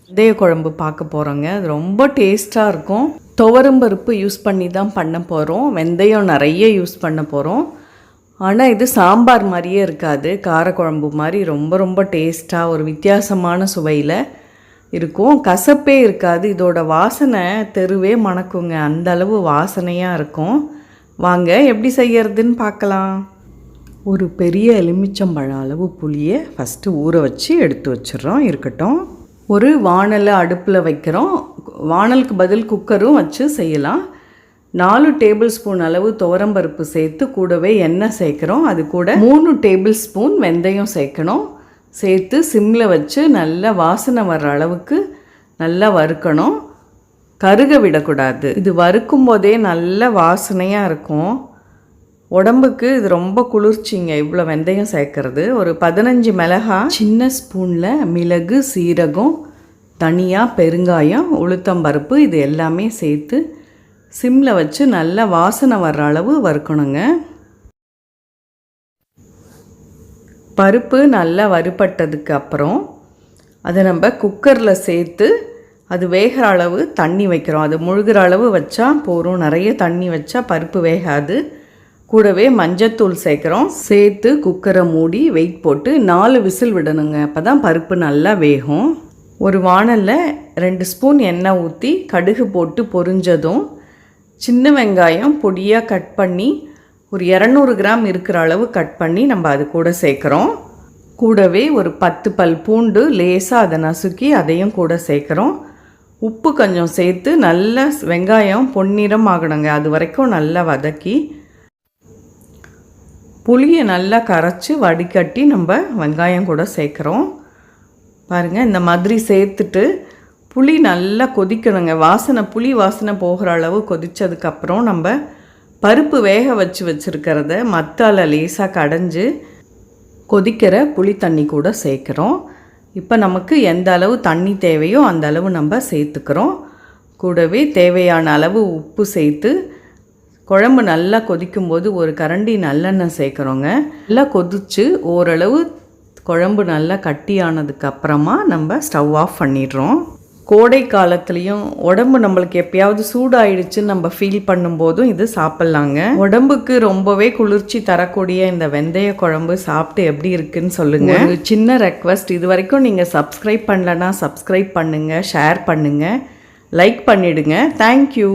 வெந்தய குழம்பு பார்க்க போகிறோங்க. அது ரொம்ப டேஸ்ட்டாக இருக்கும். துவரம் பருப்பு யூஸ் பண்ணி தான் பண்ண போகிறோம். வெந்தயம் நிறைய யூஸ் பண்ண போகிறோம். ஆனால் இது சாம்பார் மாதிரியே இருக்காது. காரக்குழம்பு மாதிரி ரொம்ப ரொம்ப டேஸ்ட்டாக ஒரு வித்தியாசமான சுவையில் இருக்கும். கசப்பே இருக்காது. இதோட வாசனை தெருவே மணக்குங்க. அந்த அளவு வாசனையாக இருக்கும். வாங்க எப்படி செய்யறதுன்னு பார்க்கலாம். ஒரு பெரிய எலுமிச்சம்பழம் அளவு புளியை ஃபஸ்ட்டு ஊற வச்சு எடுத்து வச்சிடறோம். இருக்கட்டும். ஒரு வானலை அடுப்பில் வைக்கிறோம். வானலுக்கு பதில் குக்கரும் வச்சு செய்யலாம். 4 டேபிள் ஸ்பூன் அளவு துவரம்பருப்பு சேர்த்து கூடவே எண்ணெய் சேர்க்குறோம். அது கூட 3 டேபிள் ஸ்பூன் வெந்தயம் சேர்க்கணும். சேர்த்து சிம்மில் வச்சு நல்லா வாசனை வர்ற அளவுக்கு நல்லா வறுக்கணும். கருக விடக்கூடாது. இது வறுக்கும் போதே நல்ல வாசனையாக இருக்கும். உடம்புக்கு இது ரொம்ப குளிர்ச்சிங்க இவ்வளோ வெந்தயம் சேர்க்கறது. ஒரு 15 மிளகாய், சின்ன ஸ்பூனில் மிளகு, சீரகம், தனியா, பெருங்காயம், உளுத்தம்பருப்பு இது எல்லாமே சேர்த்து சிம்மில் வச்சு நல்லா வாசனை வர்ற அளவு வறுக்கணுங்க. பருப்பு நல்லா வறுபட்டதுக்கு அப்புறம் அதை நம்ம குக்கரில் சேர்த்து அது வேகிற அளவு தண்ணி வைக்கிறோம். அது முழுகிற அளவு வச்சா போதும். நிறைய தண்ணி வச்சா பருப்பு வேகாது. கூடவே மஞ்சத்தூள் சேர்க்குறோம். சேர்த்து குக்கரை மூடி வெயிட் போட்டு 4 விசில் விடணுங்க. அப்போ தான் பருப்பு நல்லா வேகும். ஒரு வானலில் 2 ஸ்பூன் எண்ணெய் ஊற்றி கடுகு போட்டு பொரிஞ்சதும் சின்ன வெங்காயம் பொடியாக கட் பண்ணி ஒரு 200 கிராம் இருக்கிற அளவு கட் பண்ணி நம்ம அது கூட சேர்க்குறோம். கூடவே ஒரு 10 பல் பூண்டு லேசாக அதை நசுக்கி அதையும் கூட சேர்க்குறோம். உப்பு கொஞ்சம் சேர்த்து நல்லா வெங்காயம் பொன்னிறம் ஆகணுங்க. அது வரைக்கும் நல்லா வதக்கி புளியை நல்லா கரைச்சி வடிகட்டி நம்ம வெங்காயம் கூட சேர்க்குறோம். பாருங்கள், இந்த மாதிரி சேர்த்துட்டு புளி நல்லா கொதிக்கணுங்க. புளி வாசனை போகிற அளவு கொதித்ததுக்கப்புறம் நம்ம பருப்பு வேக வச்சுருக்கிறத மத்தால லேசாக கடைஞ்சி கொதிக்கிற புளி தண்ணி கூட சேர்க்குறோம். இப்போ நமக்கு எந்த அளவு தண்ணி தேவையோ அந்த அளவு நம்ம சேர்த்துக்கிறோம். கூடவே தேவையான அளவு உப்பு சேர்த்து குழம்பு நல்லா கொதிக்கும்போது ஒரு கரண்டி நல்லெண்ணெய் சேர்க்குறோங்க. நல்லா கொதித்து ஓரளவு குழம்பு நல்லா கட்டியானதுக்கு அப்புறமா நம்ம ஸ்டவ் ஆஃப் பண்ணிடுறோம். கோடை காலத்துலேயும் உடம்பு நம்மளுக்கு எப்பயாவது சூடாயிடுச்சுன்னு நம்ம ஃபீல் பண்ணும்போதும் இது சாப்பிட்லாங்க. உடம்புக்கு ரொம்பவே குளிர்ச்சி தரக்கூடிய இந்த வெந்தய குழம்பு சாப்பிட்டு எப்படி இருக்குன்னு சொல்லுங்கள். ஒரு சின்ன ரெக்வஸ்ட், இது வரைக்கும் நீங்கள் சப்ஸ்கிரைப் பண்ணலன்னா சப்ஸ்கிரைப் பண்ணுங்கள், ஷேர் பண்ணுங்கள், லைக் பண்ணிவிடுங்க. தேங்க்யூ.